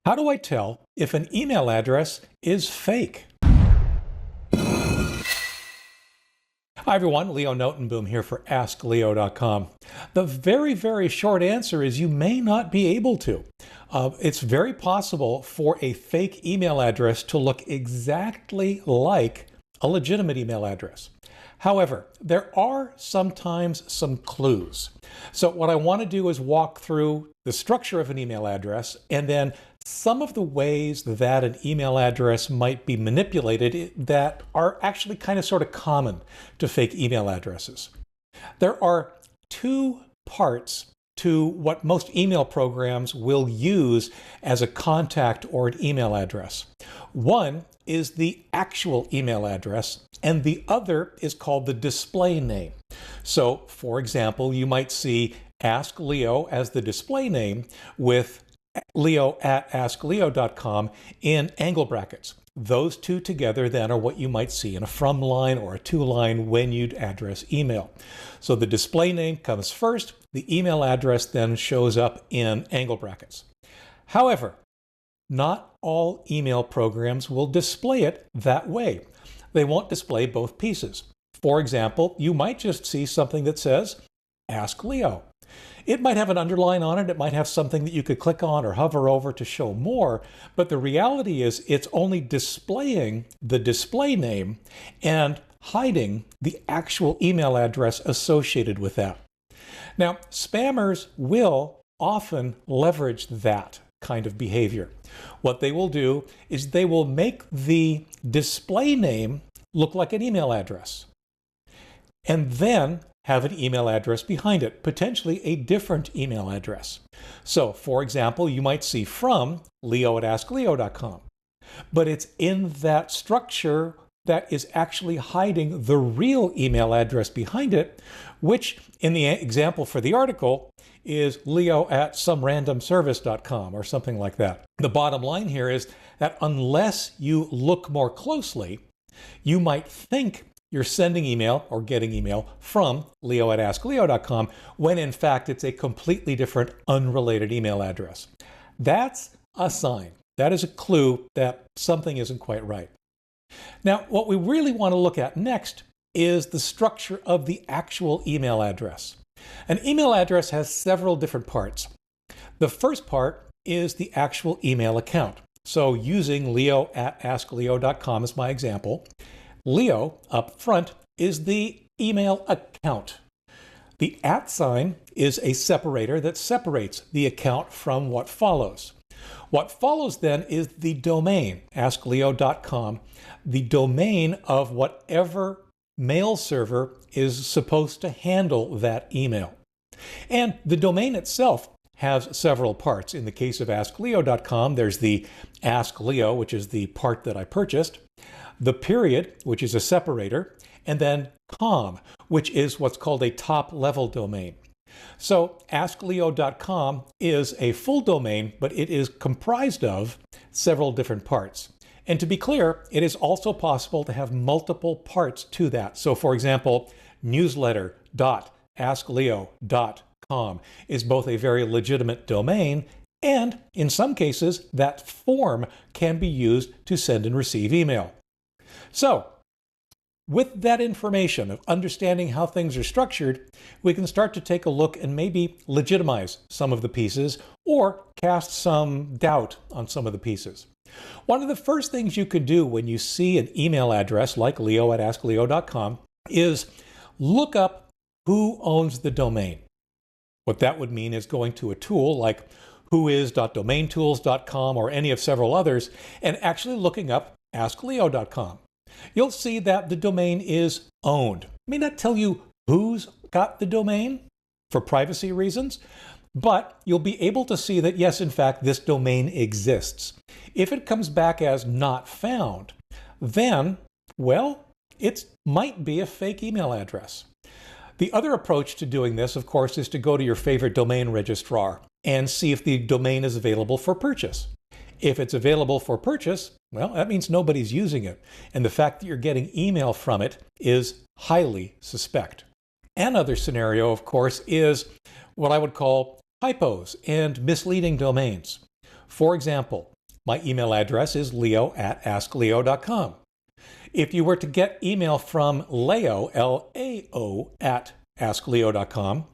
How do I tell if an email address is fake? Hi everyone, Leo Notenboom here for askleo.com. The very short answer is you may not be able to. It's very possible for a fake email address to look exactly like a legitimate email address. However, there are sometimes some clues. So what I want to do is walk through the structure of an email address and then some of the ways that an email address might be manipulated that are actually kind of sort of common to fake email addresses. There are two parts to what most email programs will use as a contact or an email address. One is the actual email address, and the other is called the display name. So, for example, you might see Ask Leo as the display name with leo@askleo.com in angle brackets. Those two together then are what you might see in a from line or a to line when you'd address email. So the display name comes first, the email address then shows up in angle brackets. However, not all email programs will display it that way. They won't display both pieces. For example, you might just see something that says, Ask Leo. It might have an underline on it, it might have something that you could click on or hover over to show more, but the reality is it's only displaying the display name and hiding the actual email address associated with that. Now, spammers will often leverage that kind of behavior. What they will do is they will make the display name look like an email address, and then have an email address behind it, potentially a different email address. So, for example, you might see from leo@askleo.com, but it's in that structure that is actually hiding the real email address behind it, which in the example for the article is leo@somerandomservice.com or something like that. The bottom line here is that unless you look more closely, you might think you're sending email or getting email from leo@askleo.com when in fact it's a completely different unrelated email address. That's a sign. That is a clue that something isn't quite right. Now, what we really want to look at next is the structure of the actual email address. An email address has several different parts. The first part is the actual email account. So using leo@askleo.com as my example, Leo up front is the email account. The @ sign is a separator that separates the account from what follows. What follows then is the domain, askleo.com, the domain of whatever mail server is supposed to handle that email. And the domain itself has several parts. In the case of askleo.com, there's the Ask Leo, which is the part that I purchased, the period, which is a separator, and then com, which is what's called a top-level domain. So askleo.com is a full domain, but it is comprised of several different parts. And to be clear, it is also possible to have multiple parts to that. So for example, newsletter.askleo.com is both a very legitimate domain, and in some cases, that form can be used to send and receive email. So, with that information of understanding how things are structured, we can start to take a look and maybe legitimize some of the pieces or cast some doubt on some of the pieces. One of the first things you can do when you see an email address like leo@askleo.com is look up who owns the domain. What that would mean is going to a tool like whois.domaintools.com or any of several others and actually looking up askleo.com. You'll see that the domain is owned. It may not tell you who's got the domain for privacy reasons, but you'll be able to see that yes, in fact, this domain exists. If it comes back as not found, then, well, it might be a fake email address. The other approach to doing this, of course, is to go to your favorite domain registrar and see if the domain is available for purchase. If it's available for purchase, well, that means nobody's using it. And the fact that you're getting email from it is highly suspect. Another scenario, of course, is what I would call typos and misleading domains. For example, my email address is leo@askleo.com. If you were to get email from Leo, L-A-O, at askleo.com,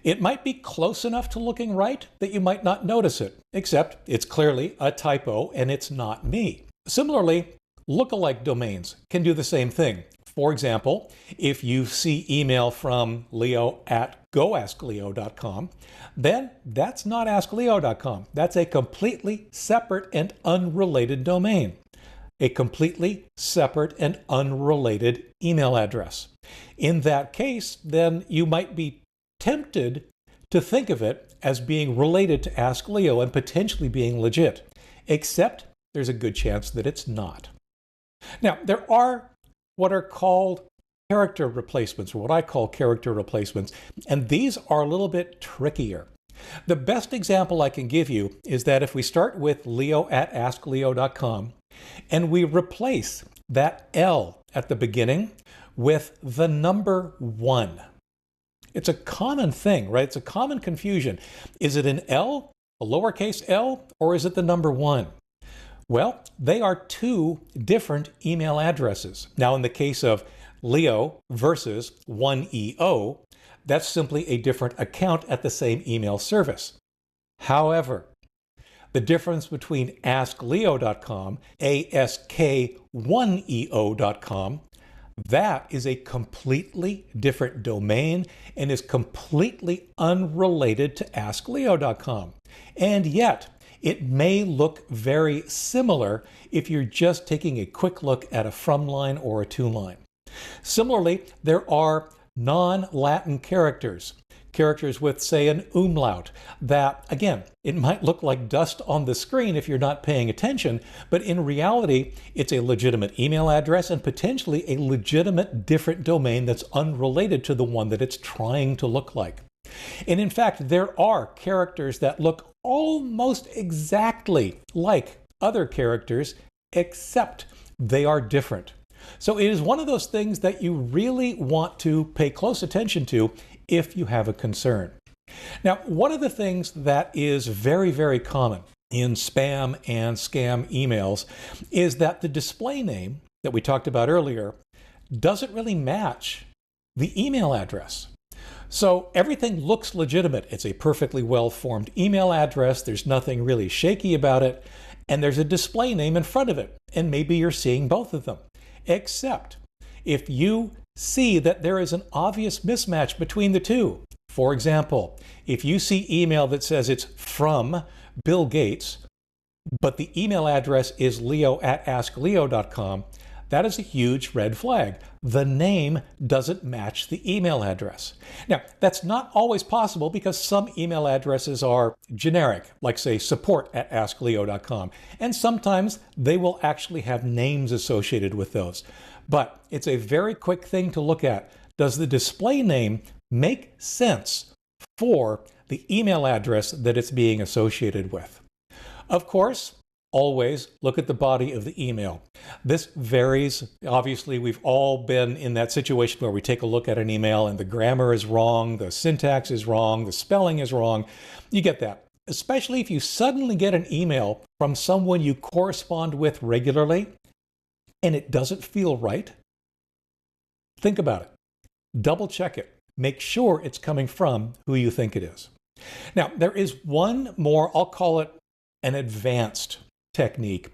it might be close enough to looking right that you might not notice it, except it's clearly a typo and it's not me. Similarly, lookalike domains can do the same thing. For example, if you see email from leo@goaskleo.com, then that's not askleo.com. That's a completely separate and unrelated domain, a completely separate and unrelated email address. In that case, then you might be tempted to think of it as being related to Ask Leo and potentially being legit, except there's a good chance that it's not. Now, there are what are called character replacements, or what I call character replacements, and these are a little bit trickier. The best example I can give you is that if we start with leo@askleo.com and we replace that L at the beginning with the number 1. It's a common thing, right? It's a common confusion. Is it an L, a lowercase l, or is it the number 1? Well, they are two different email addresses. Now, in the case of Leo versus 1EO, that's simply a different account at the same email service. However, the difference between askleo.com, ask1eo.com, that is a completely different domain and is completely unrelated to askleo.com. And yet, it may look very similar if you're just taking a quick look at a from line or a to line. Similarly, there are non-Latin characters with, say, an umlaut, that, again, it might look like dust on the screen if you're not paying attention, but in reality, it's a legitimate email address and potentially a legitimate different domain that's unrelated to the one that it's trying to look like. And in fact, there are characters that look almost exactly like other characters, except they are different. So it is one of those things that you really want to pay close attention to if you have a concern. Now, one of the things that is very, very common in spam and scam emails is that the display name that we talked about earlier doesn't really match the email address. So everything looks legitimate. It's a perfectly well-formed email address. There's nothing really shaky about it. And there's a display name in front of it. And maybe you're seeing both of them. Except if you see that there is an obvious mismatch between the two. For example, if you see email that says it's from Bill Gates, but the email address is leo@askleo.com, that is a huge red flag. The name doesn't match the email address. Now, that's not always possible because some email addresses are generic, like say support@askleo.com, and sometimes they will actually have names associated with those. But it's a very quick thing to look at. Does the display name make sense for the email address that it's being associated with? Of course, always look at the body of the email. This varies. Obviously, we've all been in that situation where we take a look at an email and the grammar is wrong, the syntax is wrong, the spelling is wrong. You get that. Especially if you suddenly get an email from someone you correspond with regularly and it doesn't feel right. Think about it. Double check it. Make sure it's coming from who you think it is. Now, there is one more, I'll call it an advanced technique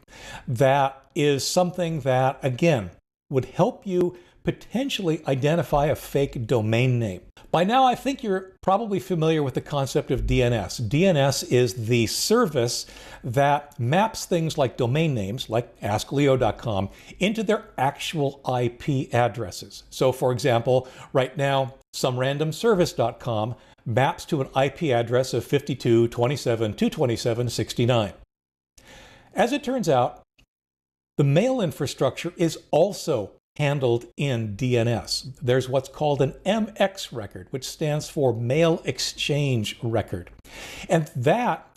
that is something that, again, would help you potentially identify a fake domain name. By now, I think you're probably familiar with the concept of DNS. DNS is the service that maps things like domain names, like askleo.com, into their actual IP addresses. So, for example, right now, somerandomservice.com maps to an IP address of 52.27.227.69. As it turns out, the mail infrastructure is also handled in DNS. There's what's called an MX record, which stands for Mail Exchange Record. And that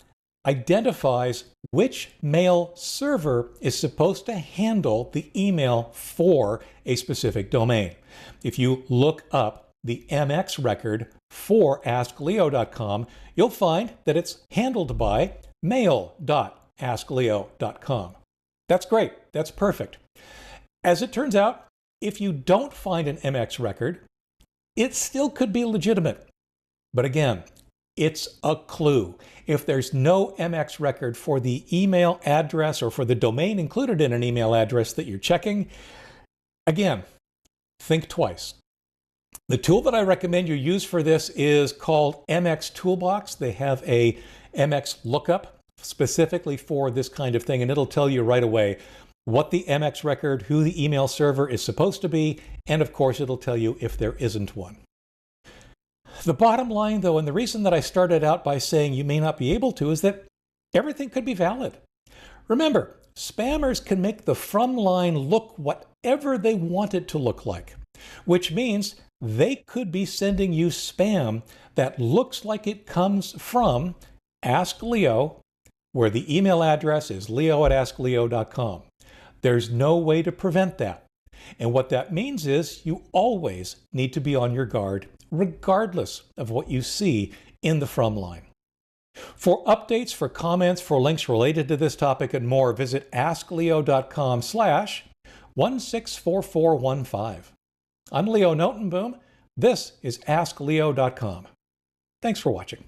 identifies which mail server is supposed to handle the email for a specific domain. If you look up the MX record for askleo.com, you'll find that it's handled by mail.askleo.com. askleo.com. That's great. That's perfect. As it turns out, if you don't find an MX record, it still could be legitimate. But again, it's a clue. If there's no MX record for the email address or for the domain included in an email address that you're checking, again, think twice. The tool that I recommend you use for this is called MX Toolbox. They have a MX lookup specifically for this kind of thing, and it'll tell you right away what the MX record, who the email server is supposed to be, and of course it'll tell you if there isn't one. The bottom line, though, and the reason that I started out by saying you may not be able to, is that everything could be valid. Remember, spammers can make the from line look whatever they want it to look like, which means they could be sending you spam that looks like it comes from Ask Leo, where the email address is leo@askleo.com. There's no way to prevent that. And what that means is you always need to be on your guard, regardless of what you see in the from line. For updates, for comments, for links related to this topic and more, visit askleo.com/164415. I'm Leo Notenboom. This is askleo.com. Thanks for watching.